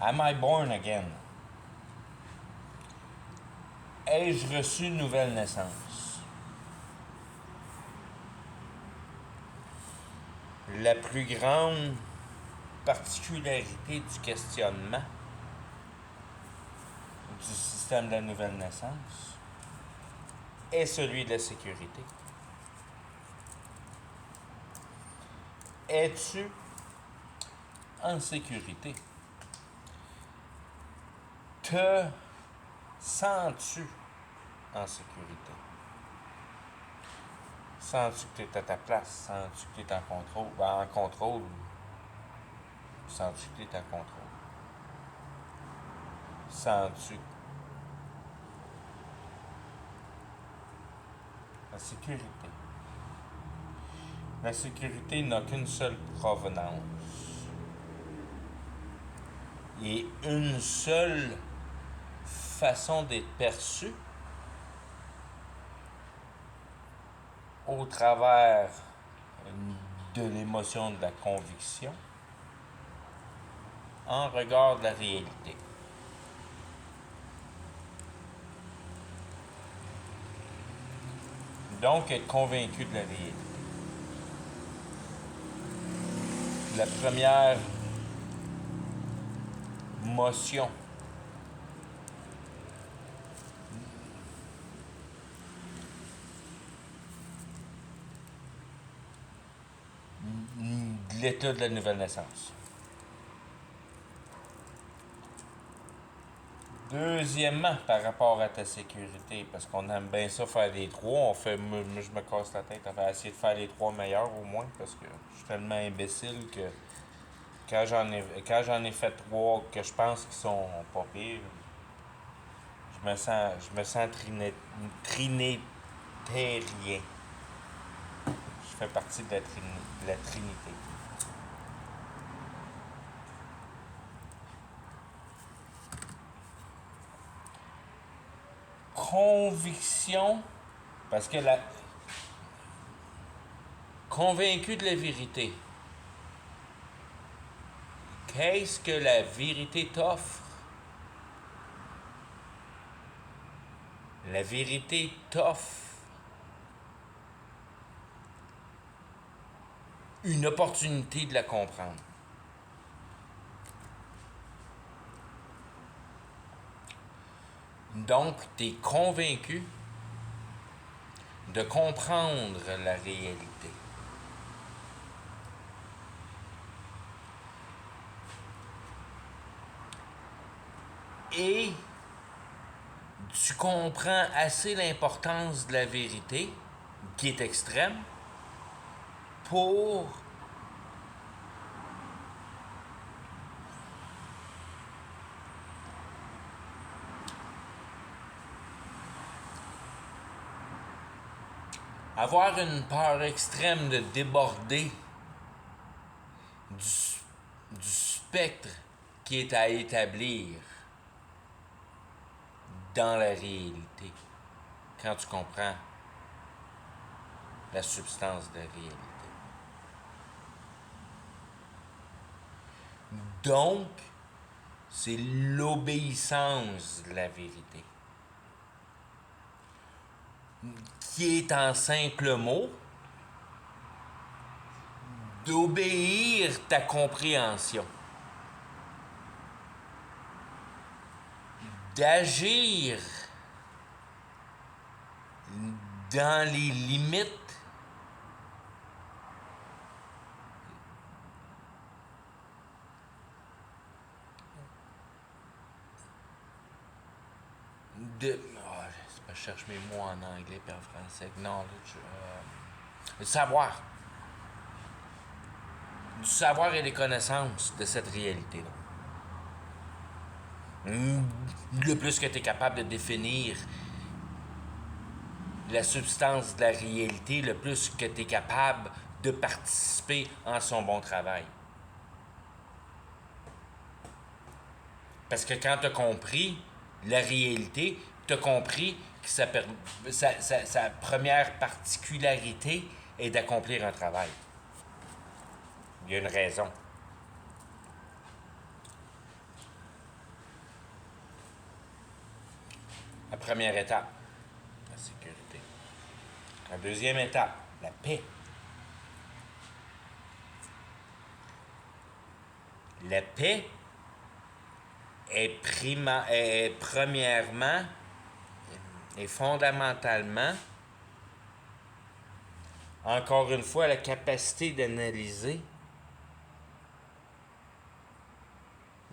Am I born again? Ai-je reçu une nouvelle naissance? La plus grande particularité du questionnement du système de la nouvelle naissance est celui de la sécurité. Es-tu en sécurité? Te sens-tu en sécurité? Sens-tu que tu es à ta place? Sens-tu que tu es en contrôle? En contrôle. Sens-tu que tu es en contrôle? Sens-tu la sécurité? La sécurité n'a qu'une seule provenance. Et une seule façon d'être perçue au travers de l'émotion de la conviction en regard de la réalité. Donc, être convaincu de la réalité. La première motion de l'état de la nouvelle naissance. Deuxièmement, par rapport à ta sécurité, parce qu'on aime bien ça faire les trois, je me casse la tête à essayer de faire les trois meilleurs au moins, parce que je suis tellement imbécile que quand j'en ai fait trois que je pense qu'ils sont pas pires, je me sens trinitérien. Je fais partie de la Trinité. Conviction, parce que la convaincu de la vérité. Qu'est-ce que la vérité t'offre? La vérité t'offre une opportunité de la comprendre. Donc, tu es convaincu de comprendre la réalité. Et tu comprends assez l'importance de la vérité, qui est extrême, pour avoir une peur extrême de déborder du spectre qui est à établir dans la réalité, quand tu comprends la substance de la réalité. Donc, c'est l'obéissance de la vérité, qui est en simple mot d'obéir ta compréhension, d'agir dans les limites de... je cherche mes mots en anglais et en français. Knowledge. Le savoir. Du savoir et des connaissances de cette réalité-là. Le plus que tu es capable de définir la substance de la réalité, le plus que tu es capable de participer en son bon travail. Parce que quand tu as compris la réalité, tu as compris que sa première particularité est d'accomplir un travail. Il y a une raison. La première étape, la sécurité. La deuxième étape, la paix. La paix est premièrement et fondamentalement, encore une fois, la capacité d'analyser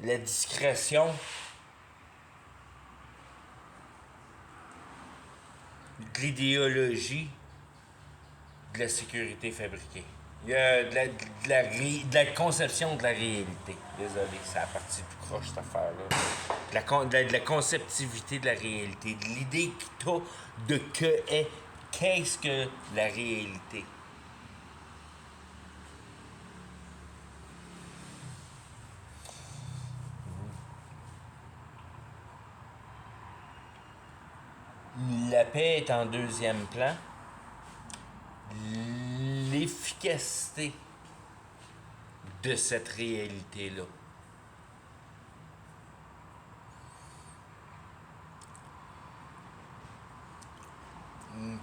la discrétion de l'idéologie de la sécurité fabriquée. Il y a de la conception de la réalité. Désolé, c'est la partie plus croche, cette affaire-là. De la conceptivité de la réalité, de l'idée que tu as de qu'est-ce que la réalité. La paix est en deuxième plan. L'efficacité de cette réalité-là.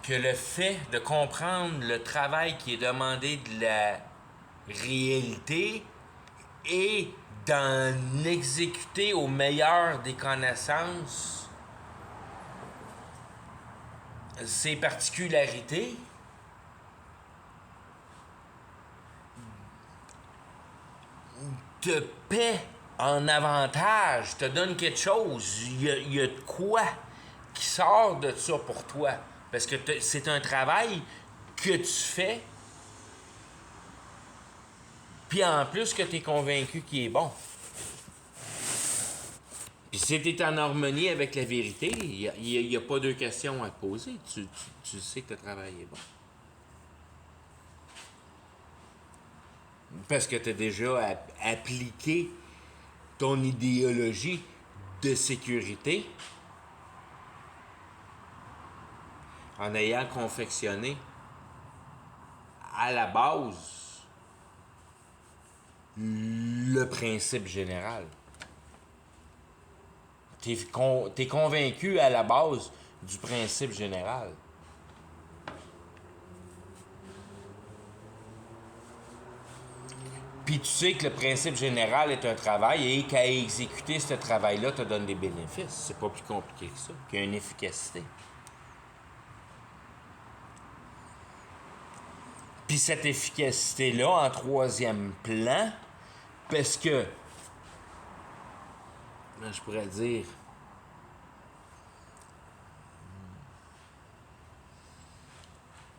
Que le fait de comprendre le travail qui est demandé de la réalité et d'en exécuter au meilleur des connaissances ses particularités, te paie en avantage, te donne quelque chose. Il y a de quoi qui sort de ça pour toi. Parce que c'est un travail que tu fais, puis en plus que tu es convaincu qu'il est bon. Puis si tu es en harmonie avec la vérité, il n'y a pas deux questions à te poser. Tu sais que le travail est bon. Parce que tu as déjà appliqué ton idéologie de sécurité en ayant confectionné à la base le principe général. T'es convaincu à la base du principe général. Puis tu sais que le principe général est un travail et qu'à exécuter ce travail-là te donne des bénéfices. C'est pas plus compliqué que ça, qu'il y a une efficacité. Puis cette efficacité-là, en troisième plan, parce que, je pourrais dire,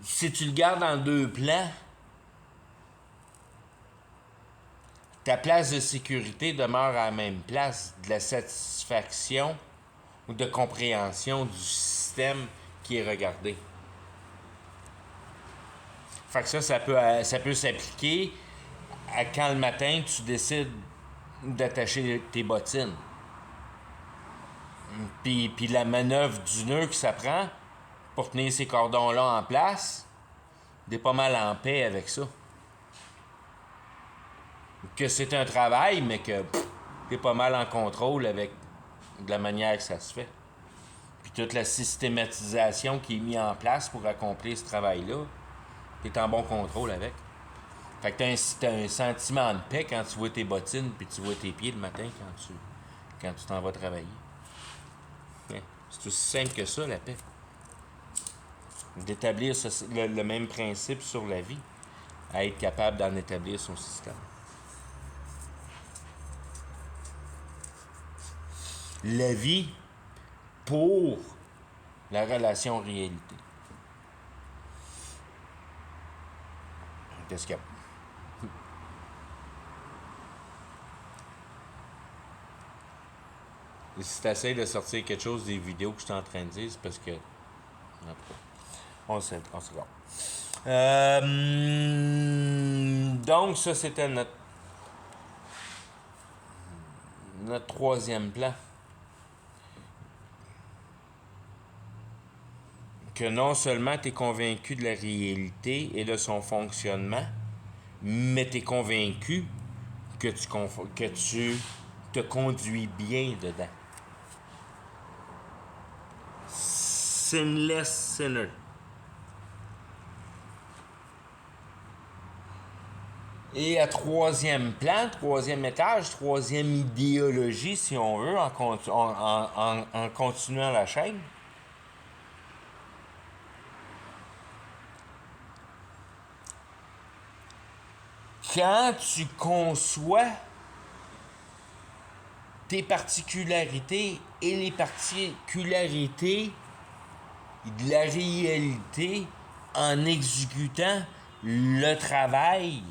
si tu le gardes en deux plans, ta place de sécurité demeure à la même place, de la satisfaction ou de compréhension du système qui est regardé. Fait que ça peut s'appliquer à quand le matin tu décides d'attacher tes bottines. Puis la manœuvre du nœud que ça prend pour tenir ces cordons-là en place, t'es pas mal en paix avec ça. Que c'est un travail, mais que t'es pas mal en contrôle avec de la manière que ça se fait. Puis toute la systématisation qui est mise en place pour accomplir ce travail-là, t'es en bon contrôle avec. Fait que t'as un sentiment de paix quand tu vois tes bottines puis tu vois tes pieds le matin quand tu t'en vas travailler. C'est aussi simple que ça, la paix. D'établir le même principe sur la vie, à être capable d'en établir son système. La vie pour la relation réalité. Qu'est-ce qu'il y a? Et si tu essaies de sortir quelque chose des vidéos que je suis en train de dire, c'est parce que. On sait. Donc, ça, c'était notre troisième plan. Que non seulement tu es convaincu de la réalité et de son fonctionnement, mais tu es convaincu que tu te conduis bien dedans. sinless sinner. Et à troisième plan, troisième étage, troisième idéologie, si on veut, en continuant la chaîne, quand tu conçois tes particularités et les particularités de la réalité en exécutant le travail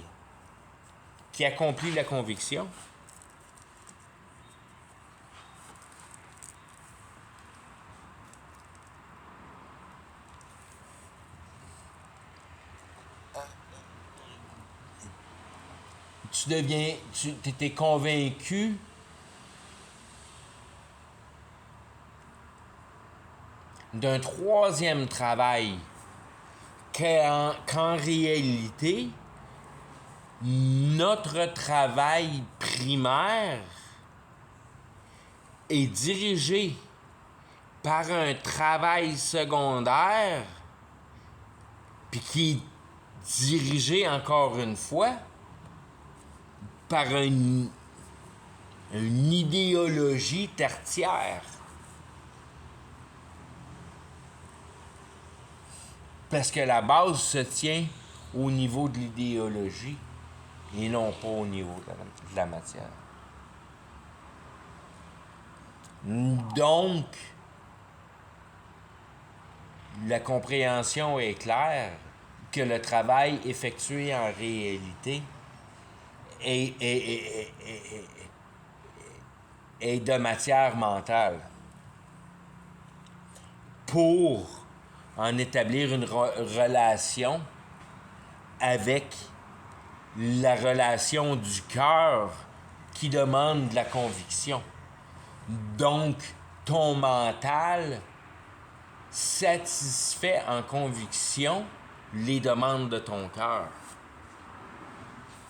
qui accomplit la conviction, tu es convaincu d'un troisième travail qu'en réalité, notre travail primaire est dirigé par un travail secondaire, puis qui est dirigé encore une fois par une idéologie tertiaire. Parce que la base se tient au niveau de l'idéologie et non pas au niveau de la matière. Donc, la compréhension est claire que le travail effectué en réalité est de matière mentale. Pour en établir une relation avec la relation du cœur qui demande de la conviction. Donc, ton mental satisfait en conviction les demandes de ton cœur.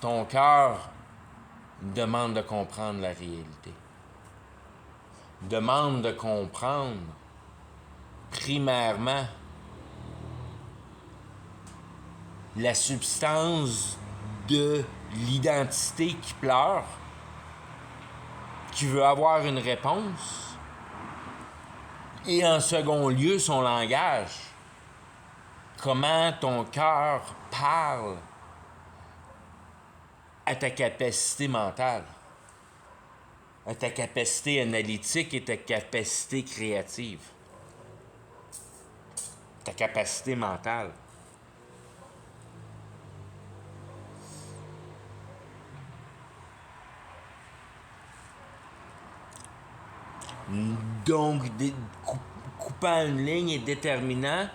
Ton cœur demande de comprendre la réalité. Demande de comprendre primairement la substance de l'identité qui pleure, qui veut avoir une réponse, et en second lieu, son langage. Comment ton cœur parle à ta capacité mentale, à ta capacité analytique et ta capacité créative, ta capacité mentale. Donc, coupant une ligne et déterminant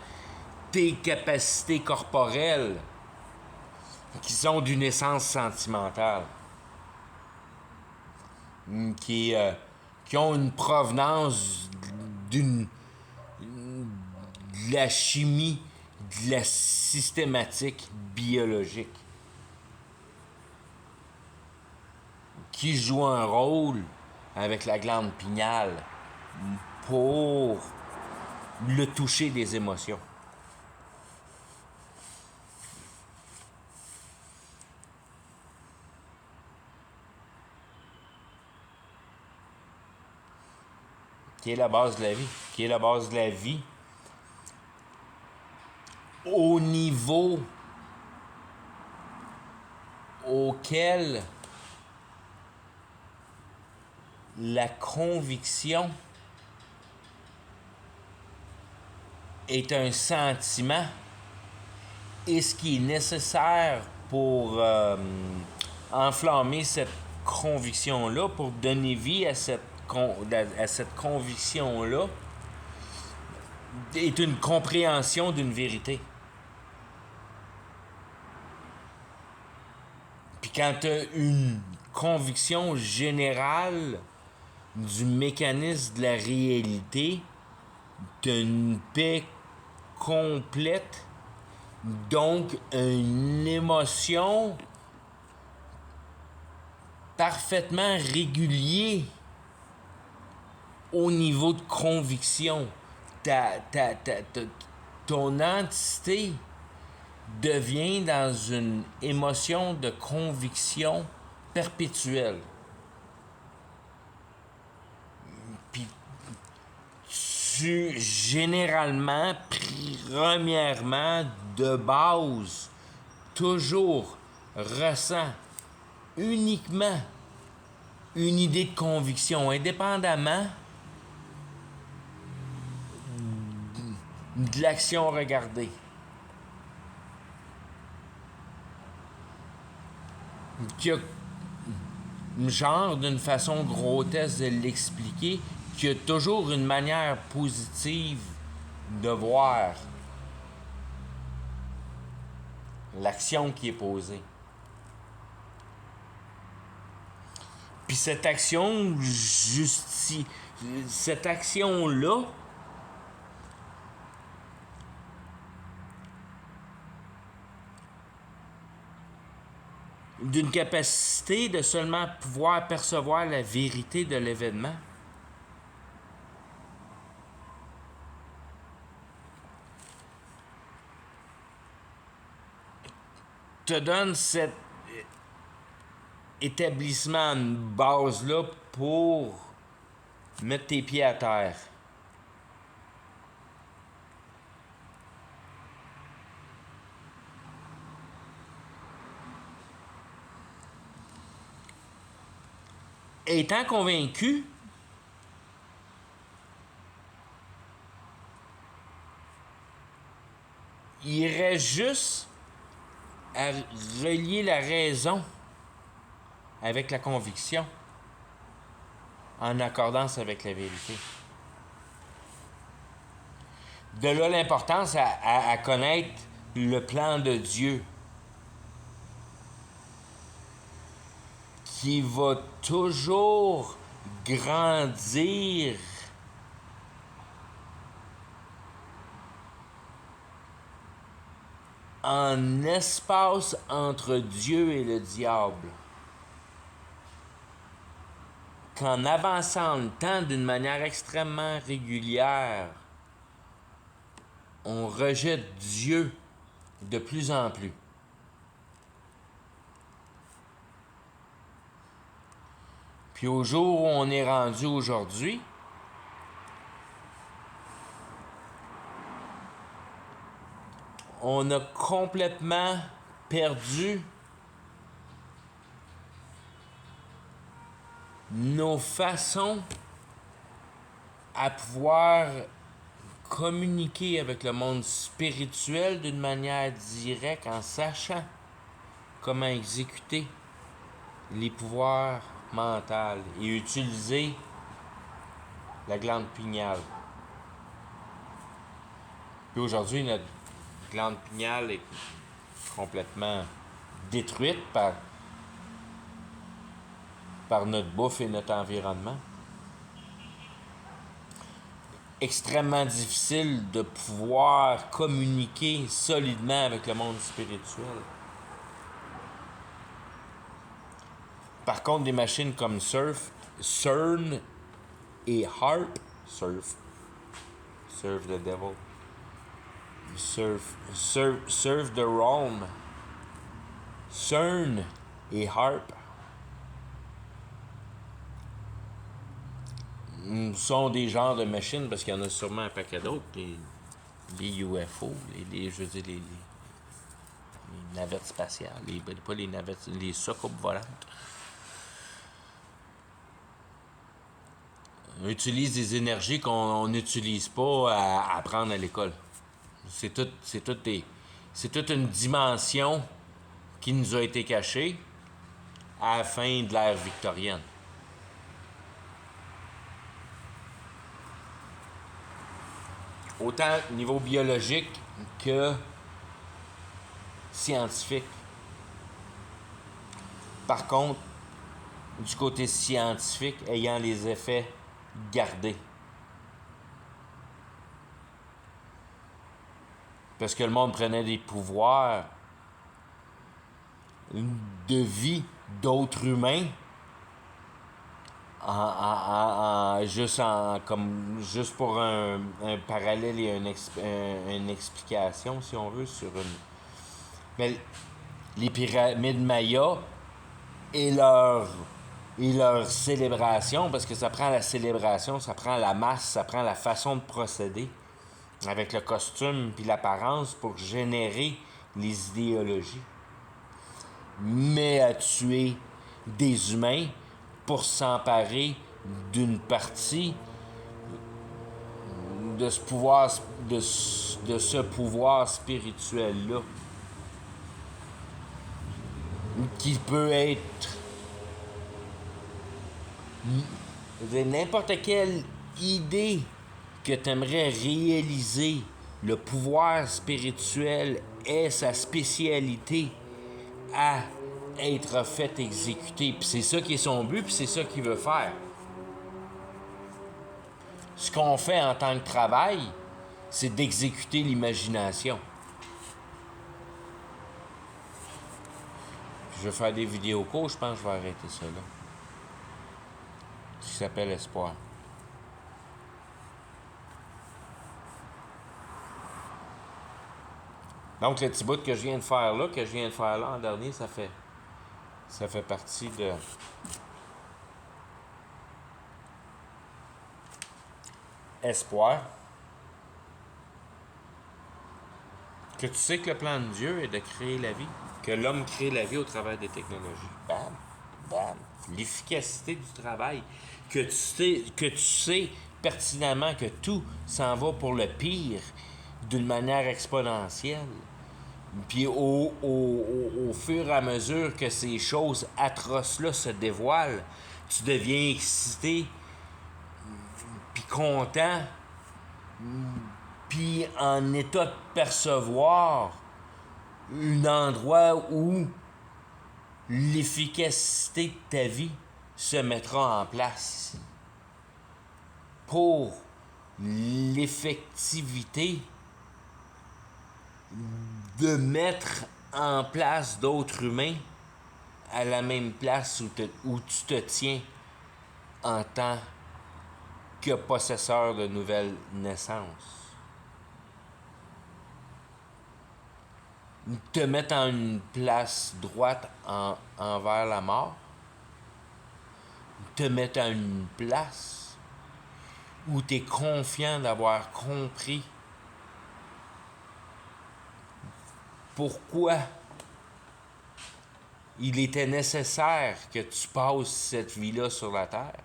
tes capacités corporelles qui sont d'une essence sentimentale, qui ont une provenance de la chimie, de la systématique biologique, qui joue un rôle avec la glande pinéale pour le toucher des émotions. Qui est la base de la vie. Qui est la base de la vie au niveau auquel la conviction est un sentiment et ce qui est nécessaire pour enflammer cette conviction-là, pour donner vie à cette conviction-là, est une compréhension d'une vérité. Puis quand tu as une conviction générale du mécanisme de la réalité, tu as une paix complète, donc une émotion parfaitement régulière au niveau de conviction, ton entité devient dans une émotion de conviction perpétuelle. Puis tu, généralement, premièrement, de base, toujours ressens uniquement une idée de conviction, indépendamment de l'action regardée. Qu'il y a, genre d'une façon grotesque de l'expliquer, qu'il y a toujours une manière positive de voir l'action qui est posée. Puis cette action-là, d'une capacité de seulement pouvoir percevoir la vérité de l'événement, te donne cet établissement, une base-là pour mettre tes pieds à terre. Étant convaincu, il reste juste à relier la raison avec la conviction en accordance avec la vérité. De là l'importance à connaître le plan de Dieu qui va toujours grandir en espace entre Dieu et le diable. Qu'en avançant le temps d'une manière extrêmement régulière, on rejette Dieu de plus en plus. Puis au jour où on est rendu aujourd'hui, on a complètement perdu nos façons à pouvoir communiquer avec le monde spirituel d'une manière directe en sachant comment exécuter les pouvoirs mentaux et utiliser la glande pinéale. Puis aujourd'hui, notre glande pinéale est complètement détruite par notre bouffe et notre environnement. Extrêmement difficile de pouvoir communiquer solidement avec le monde spirituel. Par contre, des machines comme CERN et HARP, Serve the Devil, Serve the Realm, CERN et HARP sont des genres de machines, parce qu'il y en a sûrement un paquet d'autres, les UFO, je veux dire, les navettes spatiales, pas les navettes, les soucoupes volantes, utilisent des énergies qu'on n'utilise pas à apprendre à l'école. C'est toute une dimension qui nous a été cachée à la fin de l'ère victorienne. Autant au niveau biologique que scientifique. Par contre, du côté scientifique, ayant les effets gardés. Parce que le monde prenait des pouvoirs de vie d'autres humains juste pour un parallèle et une explication, si on veut, sur une. Mais les pyramides mayas et leur célébration, parce que ça prend la célébration, ça prend la masse, ça prend la façon de procéder avec le costume puis l'apparence pour générer les idéologies. Mais à tuer des humains pour s'emparer d'une partie de ce pouvoir, de ce pouvoir spirituel-là, qui peut être n'importe quelle idée que tu aimerais réaliser. Le pouvoir spirituel est sa spécialité à être fait exécuter. Puis c'est ça qui est son but, puis c'est ça qu'il veut faire. Ce qu'on fait en tant que travail, c'est d'exécuter l'imagination. Je vais faire des vidéos courtes, je pense que je vais arrêter ça là. Qui s'appelle Espoir. Donc le petit bout que je viens de faire là, en dernier, ça fait partie de Espoir. Que tu sais que le plan de Dieu est de créer la vie, que l'homme crée la vie au travers des technologies. Bam, bam. L'efficacité du travail, que tu sais pertinemment que tout s'en va pour le pire d'une manière exponentielle. Puis au fur et à mesure que ces choses atroces-là se dévoilent, tu deviens excité, puis content, puis en état de percevoir un endroit où l'efficacité de ta vie se mettra en place pour l'effectivité de mettre en place d'autres humains à la même place où tu te tiens en tant que possesseur de nouvelles naissances. Te mettre en une place droite envers la mort, te mettre en une place où tu es confiant d'avoir compris pourquoi il était nécessaire que tu passes cette vie-là sur la terre.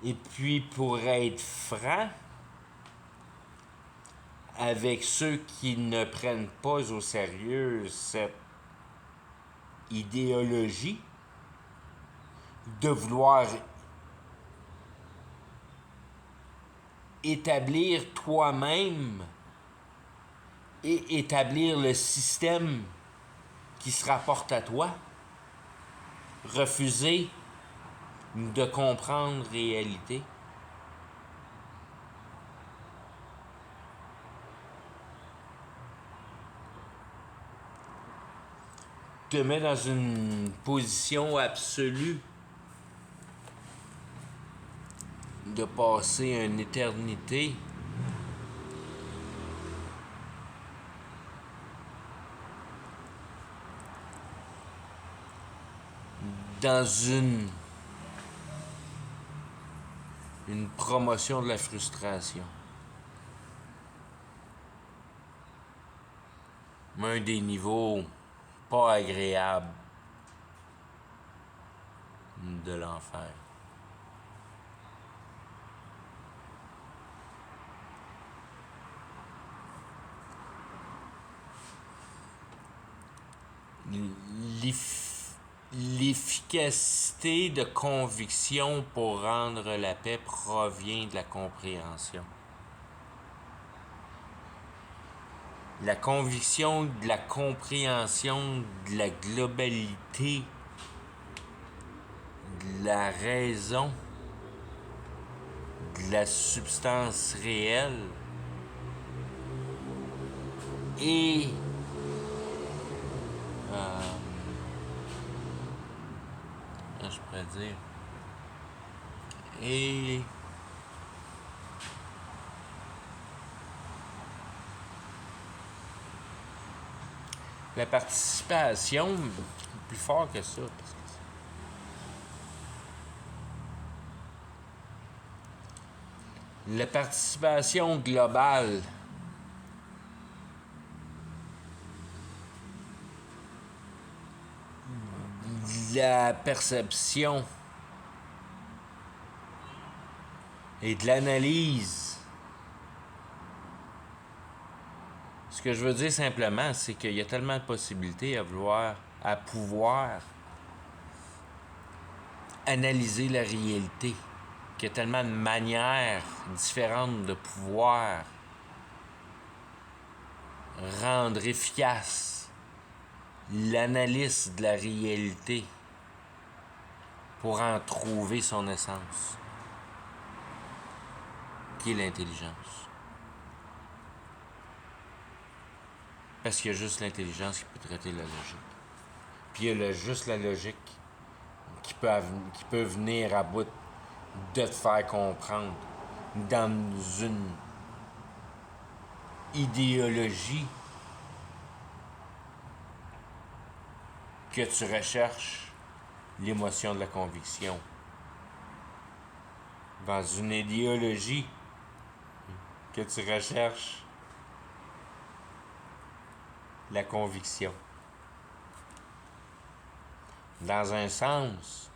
Et puis, pour être franc, avec ceux qui ne prennent pas au sérieux cette idéologie de vouloir établir toi-même et établir le système qui se rapporte à toi, refuser de comprendre réalité. Te met dans une position absolue de passer une éternité dans une promotion de la frustration. Un des niveaux pas agréables de l'enfer. L'efficacité de conviction pour rendre la paix provient de la compréhension. La conviction de la compréhension de la globalité, de la raison, de la substance réelle et à dire. Et la participation, plus fort que ça. Parce que la participation globale la perception et de l'analyse. Ce que je veux dire simplement, c'est qu'il y a tellement de possibilités à pouvoir analyser la réalité, qu'il y a tellement de manières différentes de pouvoir rendre efficace l'analyse de la réalité pour en trouver son essence, qui est l'intelligence. Parce qu'il y a juste l'intelligence qui peut traiter la logique. Puis il y a juste la logique qui peut venir à bout de te faire comprendre dans une idéologie que tu recherches l'émotion de la conviction. Dans une idéologie que tu recherches la conviction. Dans un sens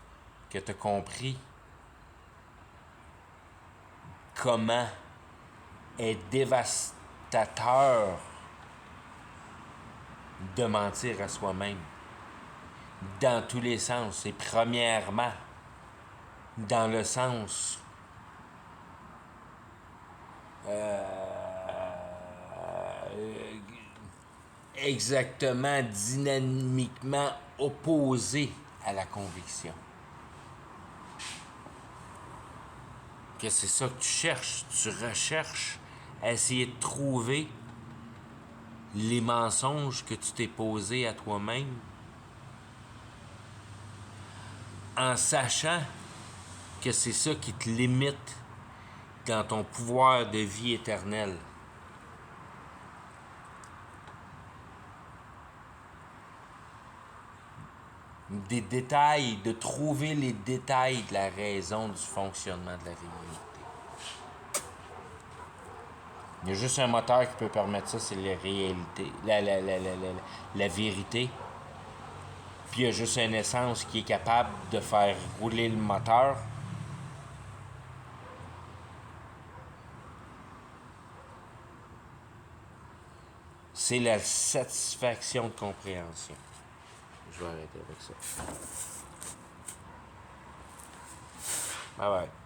que tu as compris comment est dévastateur de mentir à soi-même. Dans tous les sens. Et premièrement, dans le sens exactement, dynamiquement opposé à la conviction. Que c'est ça que tu cherches. Tu recherches à essayer de trouver les mensonges que tu t'es posés à toi-même en sachant que c'est ça qui te limite dans ton pouvoir de vie éternelle. Des détails, de trouver les détails de la raison du fonctionnement de la réalité. Il y a juste un moteur qui peut permettre ça, c'est la réalité, la vérité. Puis il y a juste une essence qui est capable de faire rouler le moteur. C'est la satisfaction de compréhension. Je vais arrêter avec ça. Bye bye.